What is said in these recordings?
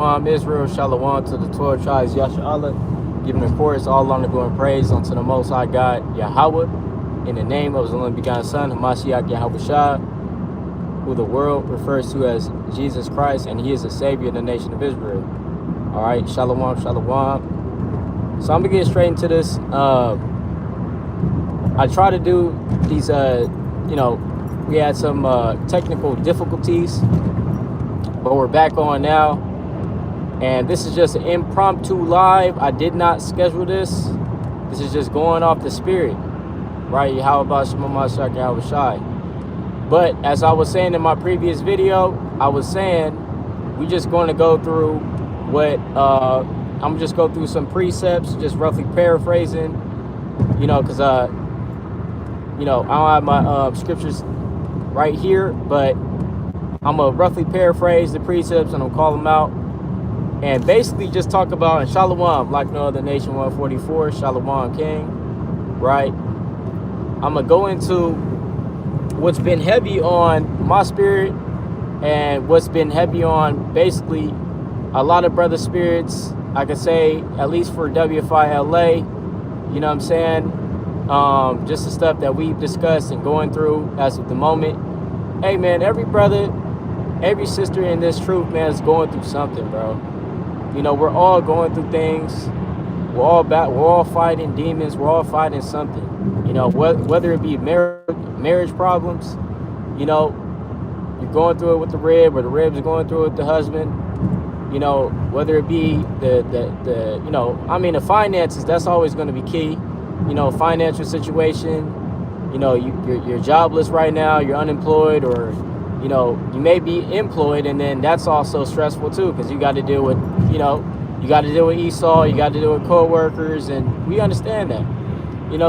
Israel, Shalom to the 12 tribes, Yasha giving of course all honor, glory, and praise unto the Most High God, Yahweh, in the name of His only begotten Son, Hamashiach Yahushua, who the world refers to as Jesus Christ, and He is the Savior of the nation of Israel. All right, Shalom, Shalom. So I'm gonna get straight into this. I try to do these, we had some technical difficulties, but we're back on now. And this is just an impromptu live. I did not schedule this. This is just going off the spirit, right? How about Shemamashak Yahushai? But as I was saying in my previous video, I was saying we just going to go through what I'm just go through some precepts, just roughly paraphrasing, because I don't have my scriptures right here, but I'm gonna roughly paraphrase the precepts and I'm call them out. And basically just talk about, and Shalom, like no other nation, 144, Shalom King, right? I'm going to go into what's been heavy on my spirit and what's been heavy on basically a lot of brother spirits, I could say, at least for WFI LA, you know what I'm saying? Just the stuff that we've discussed and going through as of the moment. Hey, man, every brother, every sister in this truth, man, is going through something, bro. We're all going through things. We're all fighting demons. We're all fighting something. Whether it be marriage problems, you're going through it with the rib, or the rib's going through it with the husband. Whether it be the finances, that's always going to be key. Financial situation. You're jobless right now. You're unemployed, or you may be employed, and then that's also stressful too, because you got to deal with, you got to deal with Esau, you got to deal with co-workers, and we understand that.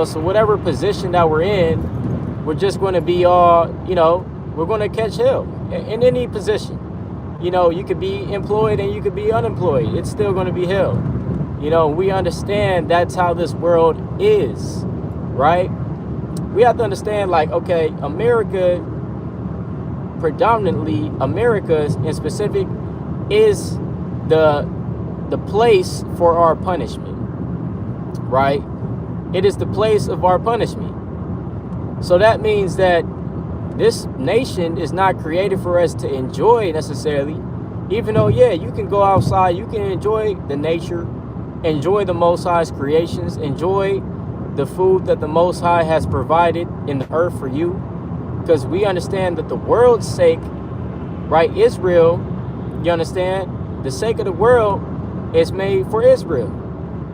So whatever position that we're in, we're just going to be all, we're going to catch hell in any position. You could be employed and you could be unemployed. It's still going to be hell. We understand that's how this world is, right? We have to understand, like, okay, America, predominantly America in specific, is the place for our punishment, right? It is the place of our punishment. So that means that this nation is not created for us to enjoy necessarily, even though, yeah, you can go outside, you can enjoy the nature, enjoy the Most High's creations, enjoy the food that the Most High has provided in the earth for you, because we understand that the world's sake, right? Israel, you understand, the sake of the world is made for Israel,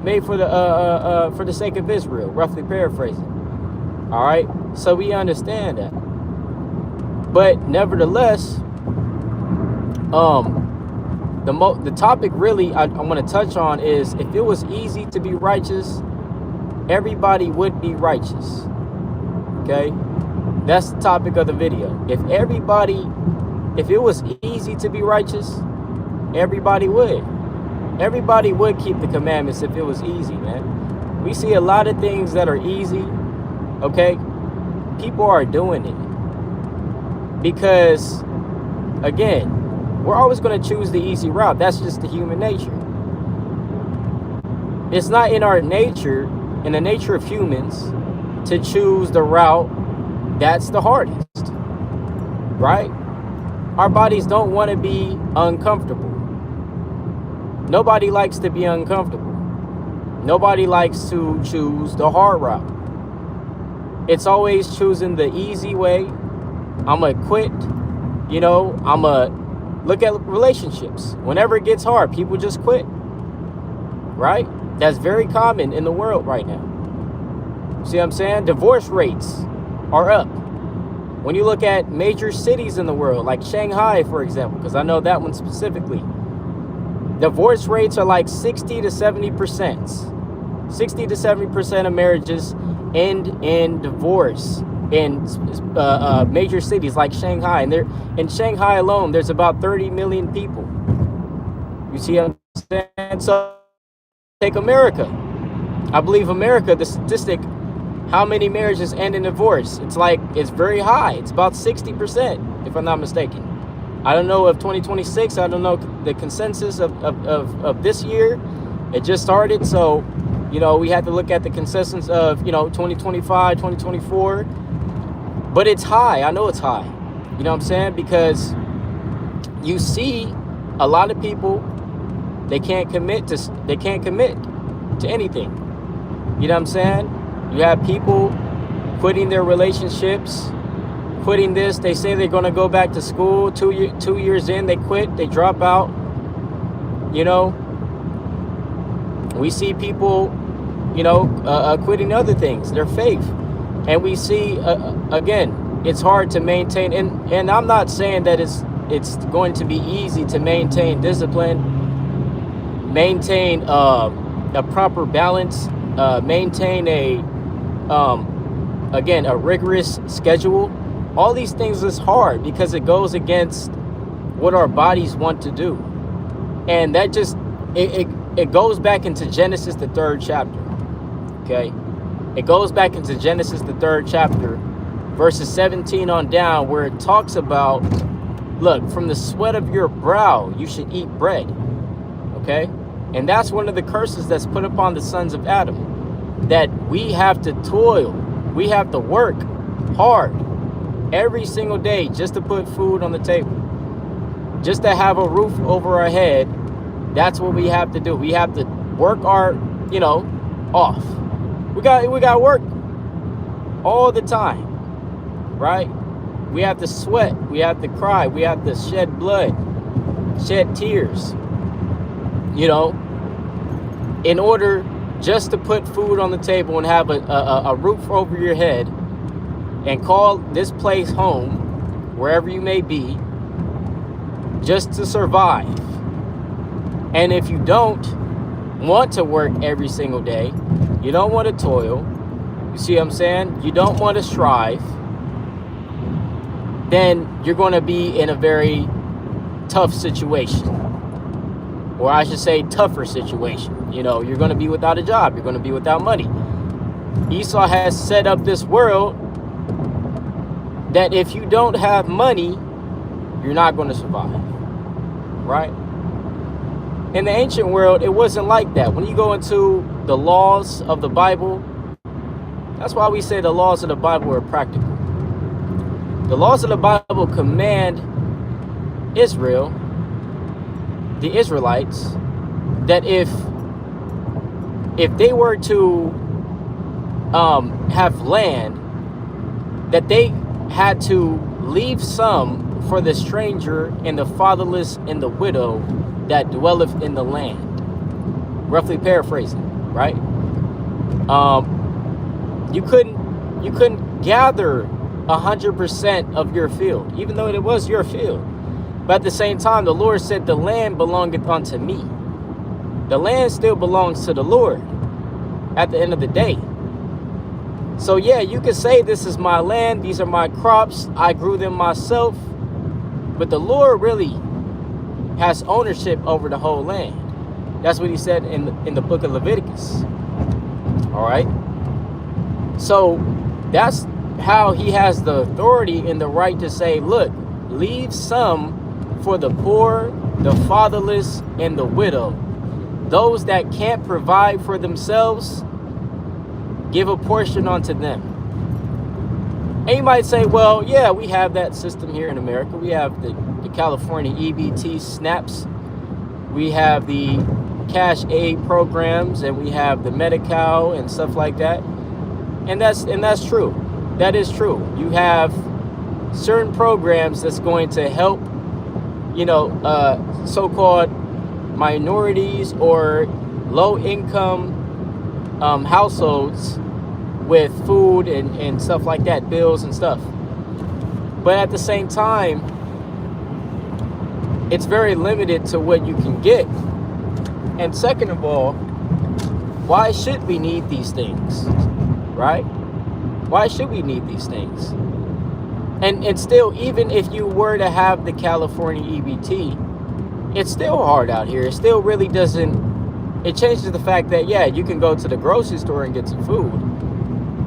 made for the sake of Israel, roughly paraphrasing. All right, so we understand that. But nevertheless, the topic really I want to touch on is, if it was easy to be righteous, everybody would be righteous. Okay, that's the topic of the video. If it was easy to be righteous, everybody would keep the commandments if it was easy, man. We see a lot of things that are easy, okay? People are doing it because, again, we're always going to choose the easy route. That's just the human nature. It's not in our nature, in the nature of humans, to choose the route that's the hardest, right? Our bodies don't want to be uncomfortable. Nobody likes to be uncomfortable. Nobody likes to choose the hard route. It's always choosing the easy way. I'm going to quit. I'm going to look at relationships. Whenever it gets hard, people just quit, right? That's very common in the world right now. See what I'm saying? Divorce rates are up. When you look at major cities in the world, like Shanghai, for example, because I know that one specifically, divorce rates are like 60 to 70%. 60 to 70% of marriages end in divorce in major cities like Shanghai. And in Shanghai alone, there's about 30 million people. You see what I'm saying? So take America. I believe America, the statistic, how many marriages end in divorce, it's very high. It's about 60%, if I'm not mistaken. I don't know if 2026, I don't know the consensus of this year. It just started. So, you know, we had to look at the consensus of, you know, 2025, 2024. But it's high. I know it's high. You know what I'm saying? Because you see a lot of people, they can't commit to anything. You know what I'm saying? You have people quitting their relationships, quitting this. They say they're going to go back to school. 2 years in, they quit, they drop out. You know, we see people, you know, quitting other things, their faith. And we see, again, it's hard to maintain. And I'm not saying that it's going to be easy to maintain discipline, maintain a proper balance, maintain again, a rigorous schedule. All these things is hard because it goes against what our bodies want to do. And that just, it goes back into Genesis, the 3rd chapter. Okay. It goes back into Genesis, the 3rd chapter, verses 17 on down, where it talks about, look, from the sweat of your brow, you should eat bread. Okay. And that's one of the curses that's put upon the sons of Adam, that we have to toil. We have to work hard every single day just to put food on the table, just to have a roof over our head. That's what we have to do. We have to work our, you know, off. We got work all the time, right? We have to sweat. We have to cry. We have to shed blood, shed tears, you know, in order just to put food on the table and have a roof over your head and call this place home, wherever you may be, just to survive. And if you don't want to work every single day, you don't want to toil, you see what I'm saying? You don't want to strive, then you're going to be in a very tough situation. Or I should say tougher situation. You know, you're going to be without a job. You're going to be without money. Esau has set up this world that if you don't have money, you're not going to survive. Right? In the ancient world, it wasn't like that. When you go into the laws of the Bible, that's why we say the laws of the Bible are practical. The laws of the Bible command Israel, the Israelites, that if they were to have land, that they had to leave some for the stranger and the fatherless and the widow that dwelleth in the land. Roughly paraphrasing, right? You couldn't gather 100% of your field, even though it was your field. But at the same time, the Lord said, the land belongeth unto me. The land still belongs to the Lord at the end of the day. So yeah, you could say this is my land, these are my crops, I grew them myself. But the Lord really has ownership over the whole land. That's what he said in the book of Leviticus. All right. So that's how he has the authority and the right to say, look, leave some for the poor, the fatherless, and the widow. Those that can't provide for themselves, give a portion unto them. And you might say, well, yeah, we have that system here in America. We have the California EBT snaps. We have the cash aid programs, and we have the Medi-Cal and stuff like that. And that's true. That is true. You have certain programs that's going to help, you know, so-called minorities or low-income households with food and stuff like that, bills and stuff. But at the same time, it's very limited to what you can get. And second of all, why should we need these things, right? Why should we need these things? And still, even if you were to have the California EBT, it's still hard out here. It still really doesn't, it changes the fact that, yeah, you can go to the grocery store and get some food.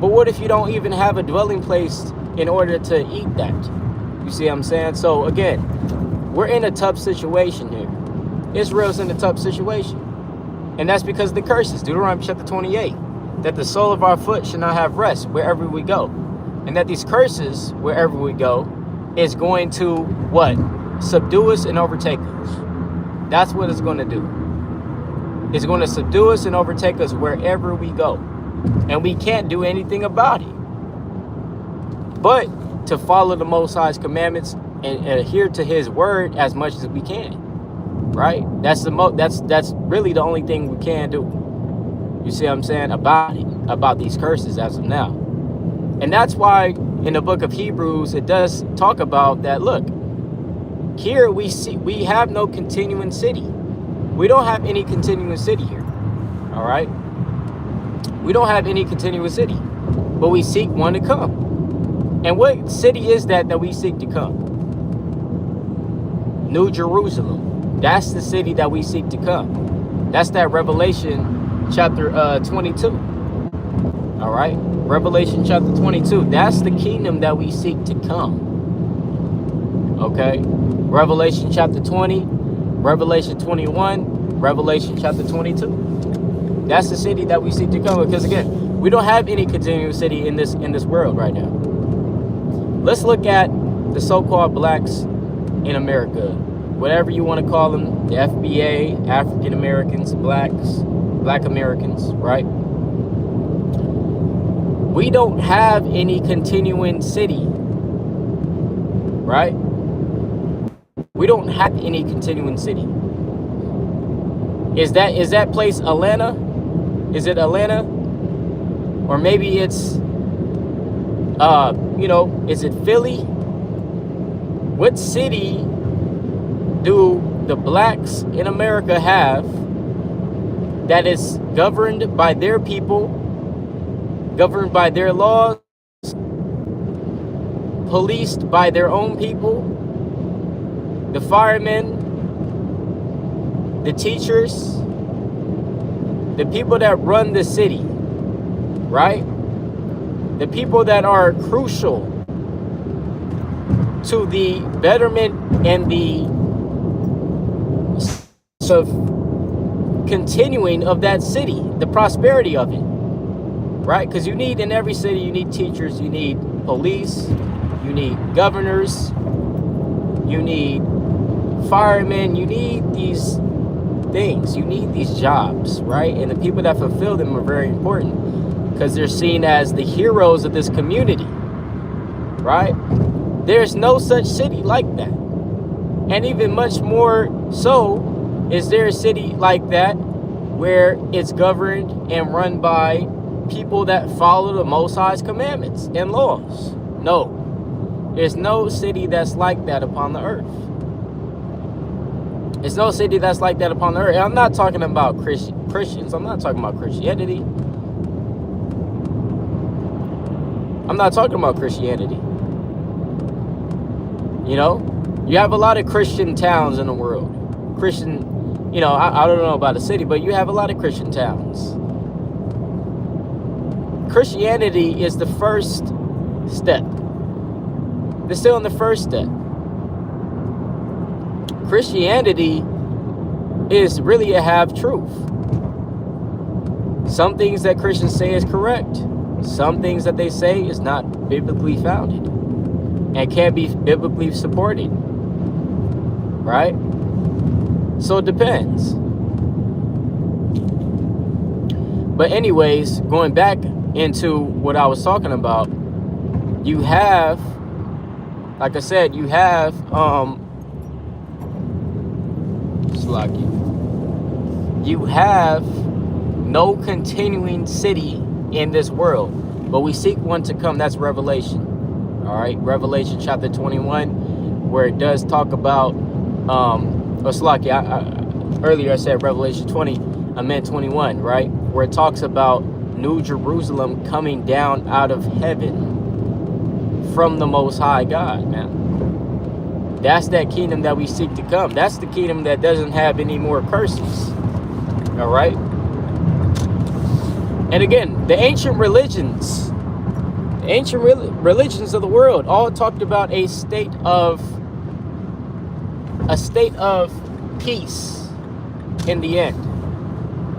But what if you don't even have a dwelling place in order to eat that? You see what I'm saying? So again, we're in a tough situation here. Israel's in a tough situation. And that's because of the curses. Deuteronomy chapter 28. That the sole of our foot should not have rest wherever we go. And that these curses, wherever we go, is going to, what? Subdue us and overtake us. That's what it's going to do. It's going to subdue us and overtake us wherever we go. And we can't do anything about it. But to follow the Most High's commandments and adhere to his word as much as we can. Right? That's really the only thing we can do. You see what I'm saying? About it. About these curses as of now. And that's why in the book of Hebrews, it does talk about that. Look, here we have no continuing city. We don't have any continuing city here. All right? We don't have any continuous city, but we seek one to come. And what city is that we seek to come? New Jerusalem. That's the city that we seek to come. That's that Revelation chapter 22. All right? Revelation chapter 22. That's the kingdom that we seek to come. Okay? Revelation chapter 20, Revelation 21, Revelation chapter 22. That's the city that we seek to come. Because again, we don't have any continuous city in this world right now. Let's look at the so-called blacks in America. Whatever you want to call them, the FBA, African Americans, blacks, black Americans, right? We don't have any continuing city, right? We don't have any continuing city. Is that place Atlanta? Is it Atlanta? Or maybe it's, is it Philly? What city do the blacks in America have that is governed by their people, governed by their laws, policed by their own people, the firemen, the teachers, the people that run the city, right? The people that are crucial to the betterment and the of continuing of that city, the prosperity of it, right? Because you need, in every city, you need teachers, you need police, you need governors, you need firemen, you need these things, you need these jobs, right? And the people that fulfill them are very important because they're seen as the heroes of this community, right? There's no such city like that. And even much more so, is there a city like that where it's governed and run by people that follow the Most High's commandments and laws? No. There's no city that's like that upon the earth. There's no city that's like that upon the earth. And I'm not talking about Christians. I'm not talking about Christianity. I'm not talking about Christianity. You know? You have a lot of Christian towns in the world. Christian, I don't know about a city, but you have a lot of Christian towns. Christianity is the first step. They're still in the first step. Christianity is really a half-truth. Some things that Christians say is correct. Some things that they say is not biblically founded and can't be biblically supported. Right? So it depends. But anyways, going back into what I was talking about, you have, like I said, you have you have no continuing city in this world, but we seek one to come. That's Revelation. All right, Revelation chapter 21, where it does talk about earlier I said Revelation 20, I meant 21, right? Where it talks about New Jerusalem coming down out of heaven from the Most High God, man. That's that kingdom that we seek to come. That's the kingdom that doesn't have any more curses. All right? And again, the ancient religions of the world all talked about a state of a state of peace in the end,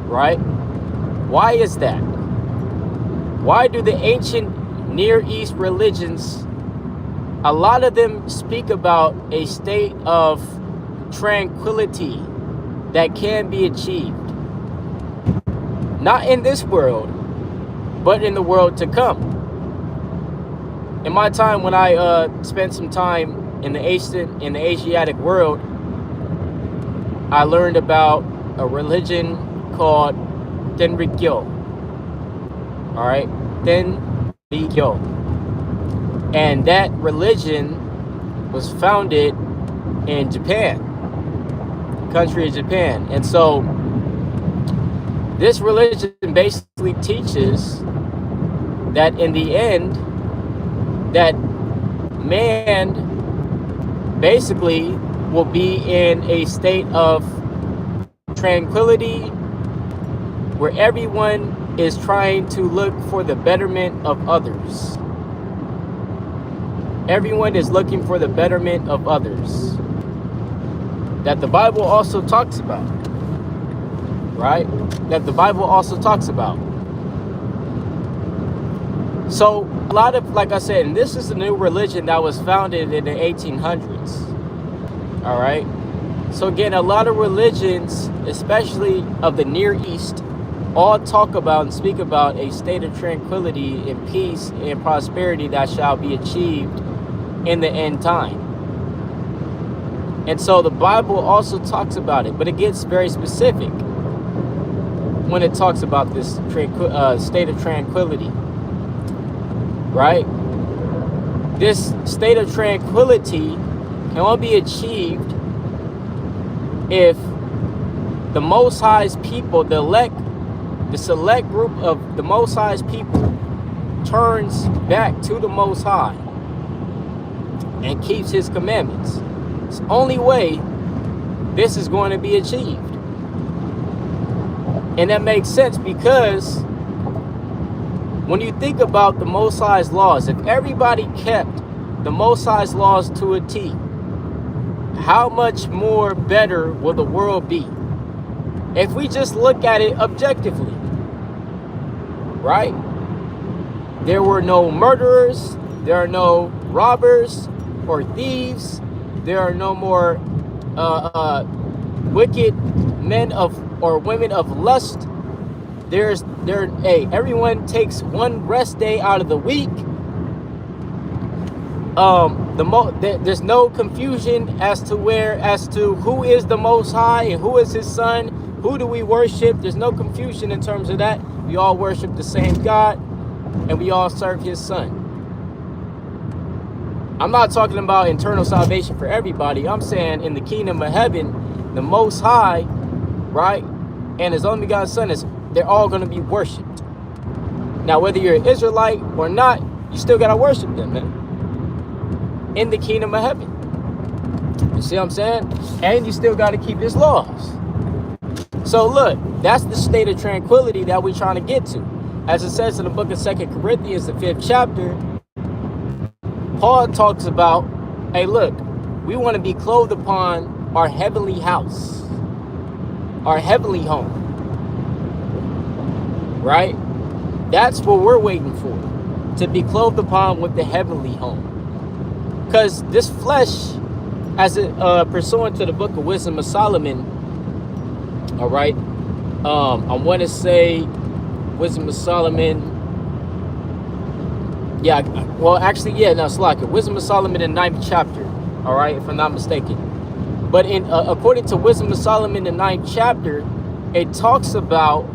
right? Why is that? Why do the ancient Near East religions, a lot of them speak about a state of tranquility that can be achieved? Not in this world, but in the world to come. In my time, when I spent some time in the Asiatic world, I learned about a religion called Tenrikyo. All right, Tenrikyo, and that religion was founded in Japan, country of Japan. And so this religion basically teaches that in the end, that man basically will be in a state of tranquility where everyone is trying to look for the betterment of others. Everyone is looking for the betterment of others. That the Bible also talks about, right? That the Bible also talks about. So a lot of, like I said, and this is a new religion that was founded in the 1800s. All right. So again, a lot of religions, especially of the Near East, all talk about and speak about a state of tranquility and peace and prosperity that shall be achieved in the end time. And so the Bible also talks about it, but it gets very specific when it talks about this state of tranquility, right? This state of tranquility can only be achieved if the Most High's people, the select group of the Most High's people, turns back to the Most High and keeps His commandments. It's the only way this is going to be achieved. And that makes sense because when you think about the Most High's laws, if everybody kept the Most High's laws to a T, how much more better will the world be? If we just look at it objectively, right? There were no murderers, there are no robbers or thieves, there are no more wicked men of or women of lust. Everyone takes one rest day out of the week. There's no confusion as to who is the Most High and who is His Son. Who do we worship? There's no confusion in terms of that. We all worship the same God, and we all serve His Son. I'm not talking about eternal salvation for everybody. I'm saying in the kingdom of heaven, the Most High, right, and His only begotten Son, they're all going to be worshipped. Now, whether you're an Israelite or not, you still got to worship them, man, in the kingdom of heaven. You see what I'm saying? And you still got to keep His laws. So look, that's the state of tranquility that we're trying to get to. As it says in the book of 2 Corinthians, the 5th chapter, Paul talks about, hey, look, we want to be clothed upon our heavenly house, our heavenly home, right? That's what we're waiting for, to be clothed upon with the heavenly home. Because this flesh, as it pursuant to the book of Wisdom of Solomon, all right, I want to say Wisdom of Solomon. Yeah, well, actually, yeah, no, it's like it. Wisdom of Solomon in the 9th chapter, all right, if I'm not mistaken. But in according to Wisdom of Solomon in the 9th chapter, it talks about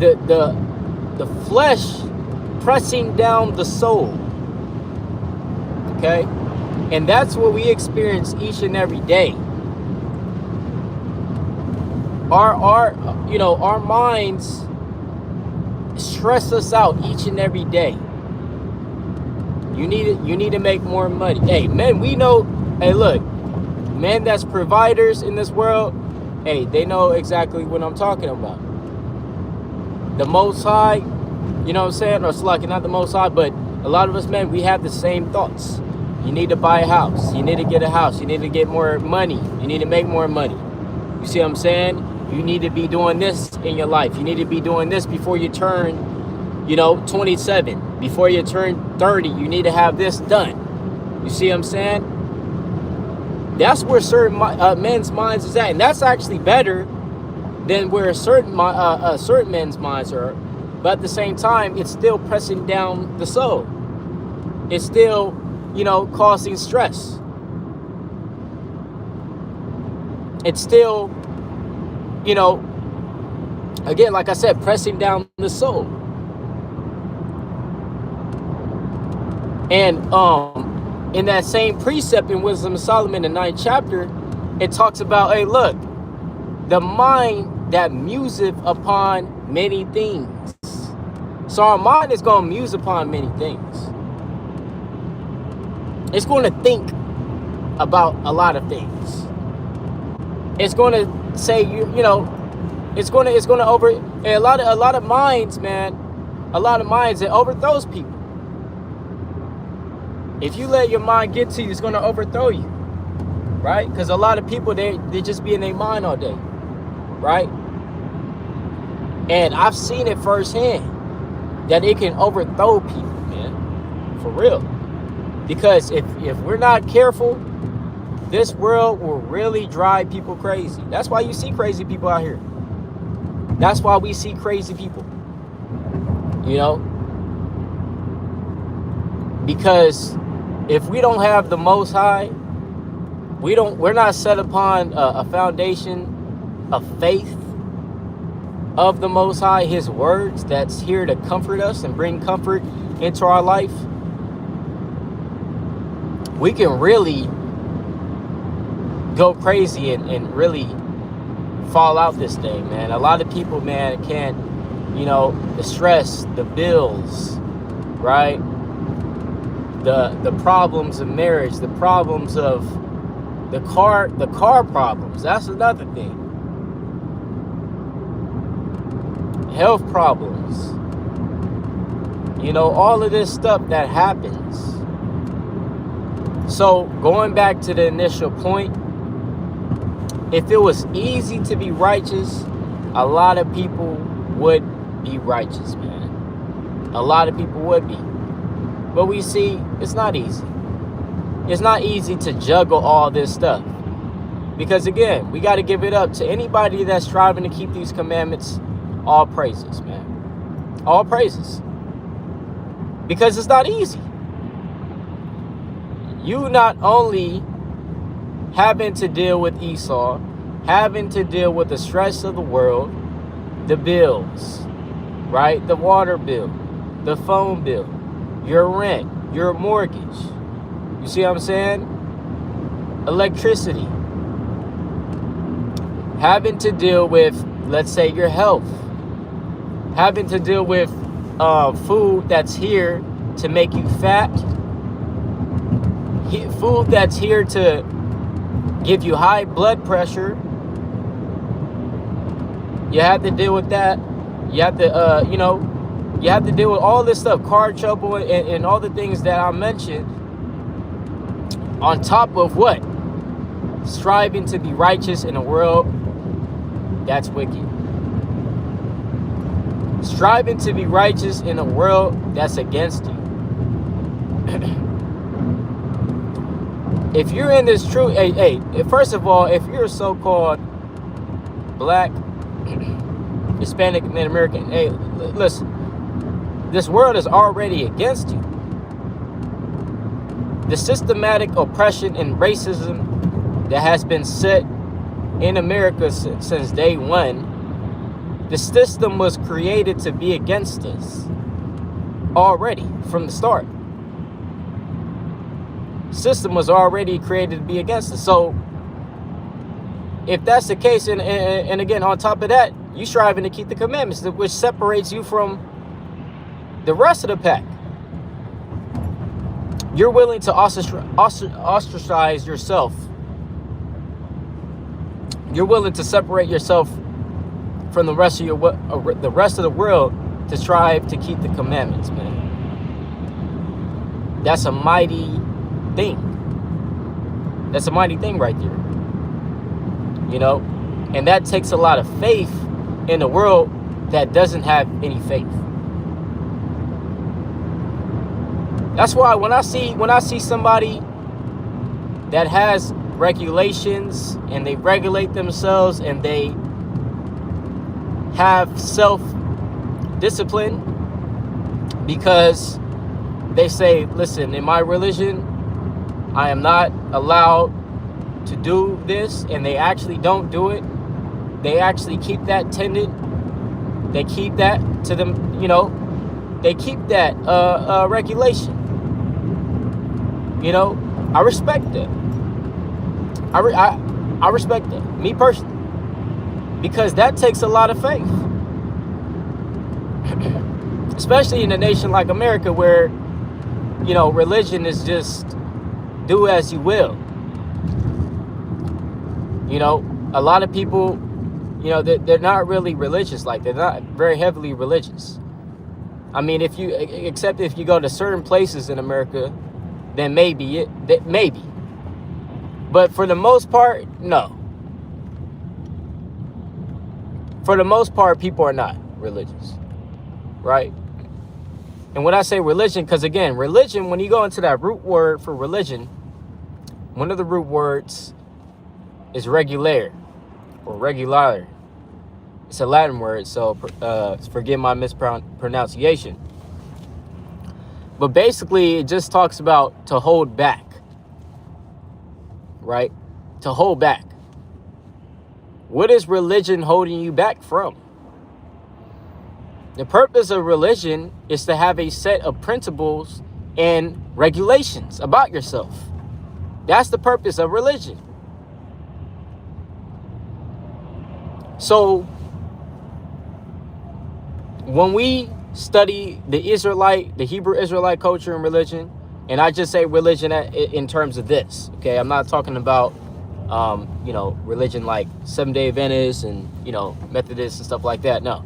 the flesh pressing down the soul. Okay, and that's what we experience each and every day. Our minds stress us out each and every day. You need to make more money. Hey, men, we know. Hey, look, men that's providers in this world. Hey, they know exactly what I'm talking about. The Most High, you know what I'm saying? Or it's like not the Most High, but A lot of us men, we have the same thoughts. You need to buy a house. You need to get a house. You need to get more money. You need to make more money. You see what I'm saying? You need to be doing this in your life. You need to be doing this before you turn, 27. Before you turn 30, you need to have this done. You see what I'm saying? That's where certain men's minds is at. And that's actually better than where certain men's minds are. But at the same time, it's still pressing down the soul. It's still, causing stress. It's still, again, like I said, pressing down the soul. And in that same precept in Wisdom of Solomon, the 9th chapter, it talks about, hey, look, the mind that museth upon many things. So our mind is going to muse upon many things. It's going to think about a lot of things. It's going to say, it's going to over a lot of minds, man. A lot of minds, it overthrows people. If you let your mind get to you, it's going to overthrow you, right? Because a lot of people, they just be in their mind all day, right? And I've seen it firsthand that it can overthrow people, man, for real. Because if we're not careful, this world will really drive people crazy. That's why you see crazy people out here. That's why we see crazy people, because if we don't have the Most High, we're not set upon a foundation of faith of the Most High, his words that's here to comfort us and bring comfort into our life, we can really go crazy and really fall out this thing, man. A lot of people, man, can't, the stress, the bills, right? The problems of marriage, the problems of the car problems. That's another thing. Health problems. All of this stuff that happens. So going back to the initial point, if it was easy to be righteous, a lot of people would be righteous, man. A lot of people would be. But we see it's not easy. It's not easy to juggle all this stuff. Because again, we got to give it up to anybody that's striving to keep these commandments. All praises, man. All praises. Because it's not easy. You not only having to deal with Esau, having to deal with the stress of the world, the bills, right? The water bill, the phone bill, your rent, your mortgage. You see what I'm saying? Electricity. Having to deal with, let's say, your health. Having to deal with food that's here to make you fat. Food that's here to give you high blood pressure. You have to deal with that. You have to, you have to deal with all this stuff, car trouble and all the things that I mentioned. On top of what? Striving to be righteous in a world that's wicked. Striving to be righteous in a world that's against you. If you're in this truth, hey, first of all, if you're a so-called black, Hispanic, and American, hey, listen, this world is already against you. The systematic oppression and racism that has been set in America since day one, the system was created to be against us already from the start. System was already created to be against us. So if that's the case, and again, on top of that, you striving to keep the commandments, which separates you from the rest of the pack. You're willing to ostracize yourself. You're willing to separate yourself from the rest of the world to strive to keep the commandments, man. That's a mighty thing. That's a mighty thing right there. You know, and that takes a lot of faith in a world that doesn't have any faith. That's why when I see somebody that has regulations and they regulate themselves and they have self-discipline because they say, listen, in my religion, I am not allowed to do this, and they actually don't do it. They actually keep that tended. They keep that to them, you know, they keep that regulation. You know, I respect that. I respect that, me personally, because that takes a lot of faith. Especially in a nation like America where, you know, religion is just do as you will. You know, a lot of people, you know, they're not really religious. Like, they're not very heavily religious. I mean, except if you go to certain places in America, then maybe. But for the most part, no. For the most part, people are not religious, right? And when I say religion, because again, religion, when you go into that root word for religion, one of the root words is regular or regular. It's a Latin word, so forgive my mispronunciation. But basically, it just talks about to hold back, right? To hold back. What is religion holding you back from? The purpose of religion is to have a set of principles and regulations about yourself. That's the purpose of religion. So when we study the Hebrew Israelite culture and religion, and I just say religion in terms of this, okay? I'm not talking about, you know, religion like Seventh-day Adventists and, you know, Methodists and stuff like that. No.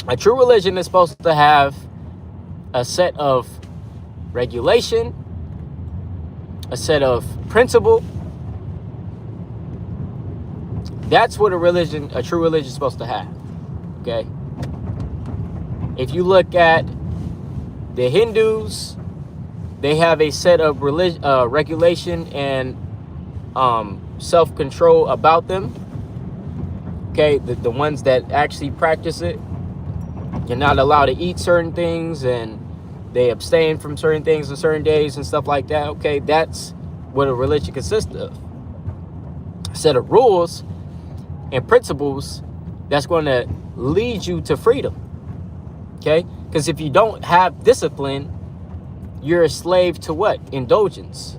A true religion is supposed to have a set of regulation, a set of principle. That's what a true religion is supposed to have. Okay. If you look at the Hindus, they have a set of regulation and self-control about them. Okay, the ones that actually practice it, you're not allowed to eat certain things, and they abstain from certain things on certain days and stuff like that. Okay, that's what a religion consists of. A set of rules and principles that's going to lead you to freedom. Okay, because if you don't have discipline, you're a slave to what? Indulgence.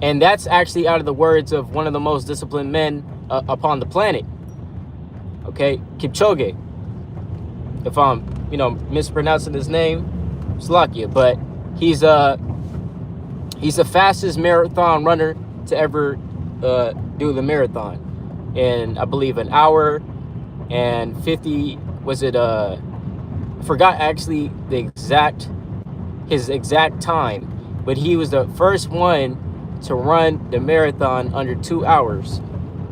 And that's actually out of the words of one of the most disciplined men upon the planet. Okay, Kipchoge. If I'm, you know, mispronouncing his name, Slakia, but he's the fastest marathon runner to ever do the marathon in, I believe, an hour and 50. Was it? I forgot actually his exact time, but he was the first one to run the marathon under 2 hours,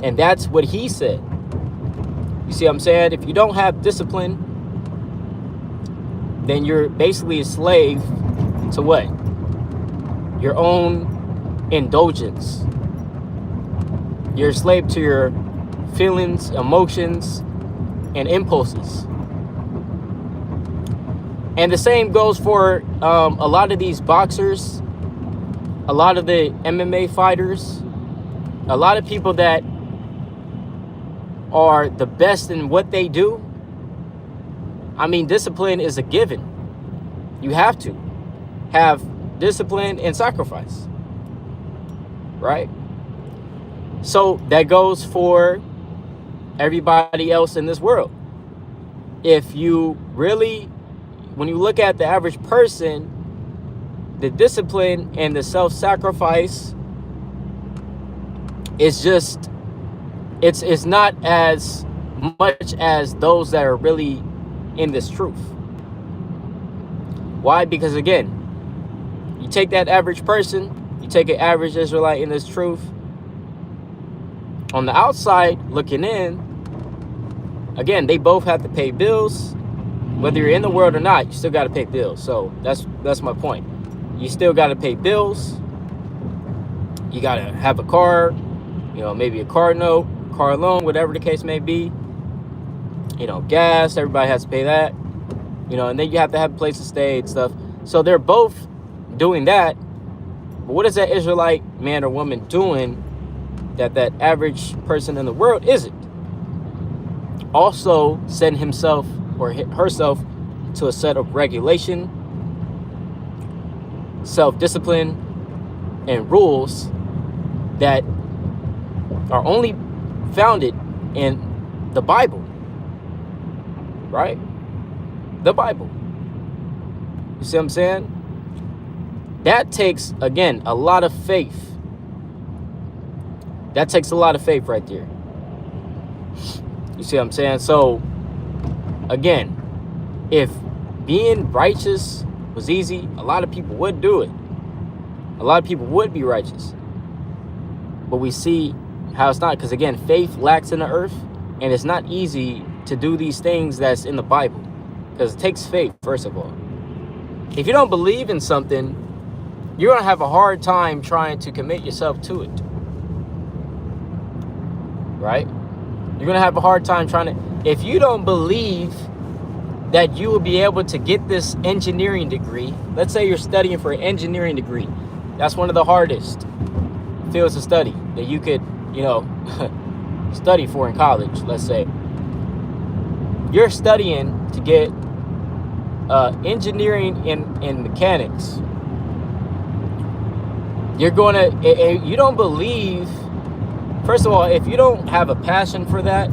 and that's what he said. You see what I'm saying? If you don't have discipline, then you're basically a slave to what? Your own indulgence. You're a slave to your feelings, emotions, and impulses. And the same goes for a lot of these boxers, a lot of the MMA fighters, a lot of people that are the best in what they do. I mean, discipline is a given. You have to have discipline and sacrifice, right? So that goes for everybody else in this world. If you really, when you look at the average person, the discipline and the self-sacrifice is just, it's not as much as those that are really in this truth. Why? Because again, you take that average person, you take an average Israelite in this truth. On the outside looking in, again, they both have to pay bills. Whether you're in the world or not, you still got to pay bills. So that's my point. You still got to pay bills. You got to have a car, maybe a car note, car loan, whatever the case may be. Gas, everybody has to pay that. And then you have to have a place to stay and stuff. So they're both doing that. But what is that Israelite man or woman doing that average person in the world isn't? Also send himself or herself to a set of regulation, self-discipline, and rules that are only founded in the Bible, right? The Bible. You see what I'm saying? That takes, again, a lot of faith. That takes a lot of faith right there. You see what I'm saying? So, again, if being righteous was easy, a lot of people would do it. A lot of people would be righteous. But we see how it's not. Because, again, faith lacks in the earth. And it's not easy to do these things that's in the Bible. Because it takes faith, first of all. If you don't believe in something, you're going to have a hard time trying to commit yourself to it. Right? You're going to have a hard time trying to... If you don't believe that you will be able to get this engineering degree, let's say you're studying for an engineering degree. That's one of the hardest fields to study that you could, study for in college, let's say. You're studying to get engineering in mechanics. You're going to... You don't believe... First of all, if you don't have a passion for that,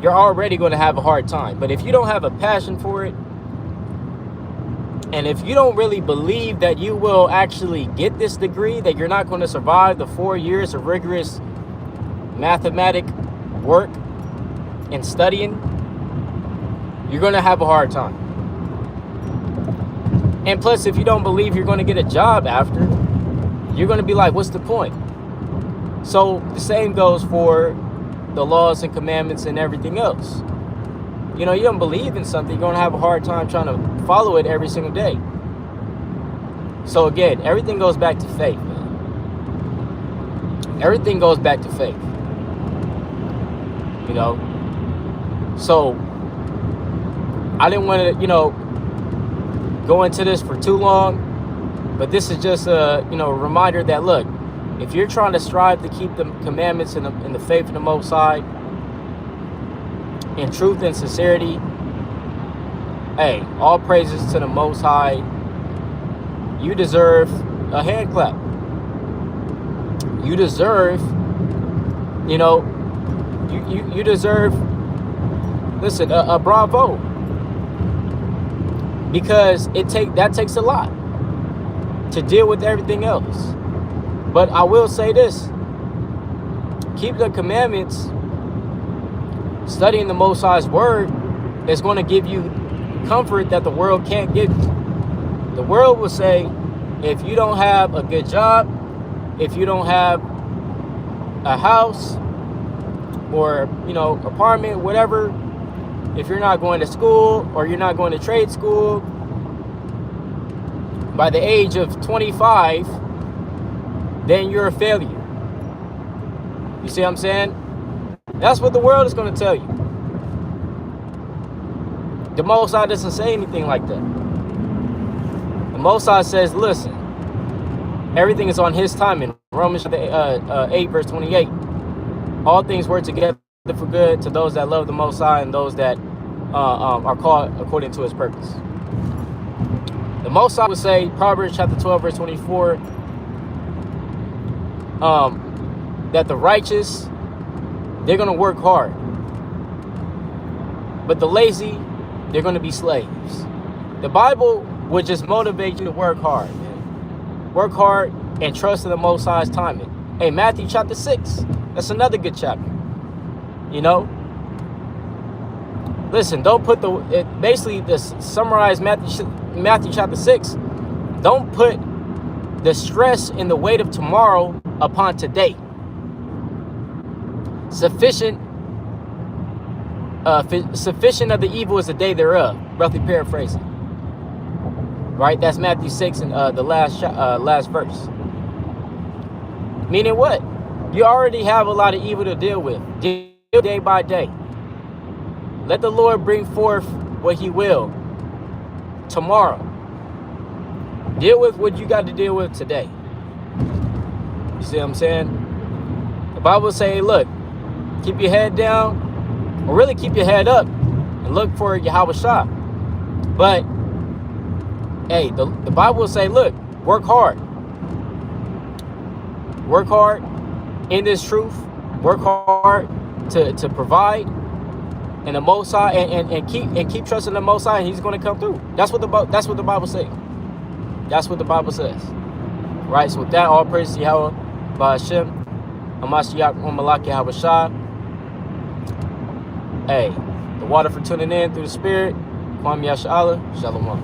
you're already going to have a hard time. But if you don't have a passion for it, and if you don't really believe that you will actually get this degree, that you're not going to survive the 4 years of rigorous mathematic work and studying, you're going to have a hard time. And plus, if you don't believe you're going to get a job after, you're going to be like, what's the point? So the same goes for the laws and commandments and everything else. You don't believe in something, you're going to have a hard time trying to follow it every single day. So again, everything goes back to faith, man. Everything goes back to faith. So I didn't want to, go into this for too long, but this is just a, reminder that, look, if you're trying to strive to keep the commandments and the faith of the Most High in truth and sincerity, hey, all praises to the Most High. You deserve a hand clap. You deserve, you deserve, listen, a bravo. Because that takes a lot to deal with everything else. But I will say this, keep the commandments, studying the Most High's word is going to give you comfort that the world can't give you. The world will say, if you don't have a good job, if you don't have a house or, apartment, whatever, if you're not going to school or you're not going to trade school, by the age of 25, then you're a failure. You see what I'm saying? That's what the world is going to tell you. The Most High doesn't say anything like that. The Most High says, listen, everything is on his timing. Romans 8, verse 28. All things work together for good to those that love the Most High and those that are called according to his purpose. The Most High would say, Proverbs chapter 12, verse 24, that the righteous, they're going to work hard. But the lazy, they're going to be slaves. The Bible would just motivate you to work hard, man. Work hard and trust in the Most High's timing. Hey, Matthew chapter 6, that's another good chapter. Listen, don't put basically this summarize Matthew Matthew chapter 6, don't put the stress and the weight of tomorrow upon today. Sufficient of the evil is the day thereof. Roughly paraphrasing. Right? That's Matthew 6 and the last verse. Meaning what? You already have a lot of evil to deal with. Deal day by day. Let the Lord bring forth what he will tomorrow. Deal with what you got to deal with today. You see what I'm saying? The Bible say, look, keep your head down, or really keep your head up and look for Yahweh Shah. But hey, the Bible will say, look, work hard. Work hard in this truth. Work hard to provide. And the Most High, and keep trusting the Most High, and he's going to come through. That's what the Bible says. That's what the Bible says. Right? So with that, all praise to Yahweh, Ba'ashem, Hamashiach, Malak Yahweh Shah. Hey, the water for tuning in through the Spirit. Kwam Yasha Allah. Shalom.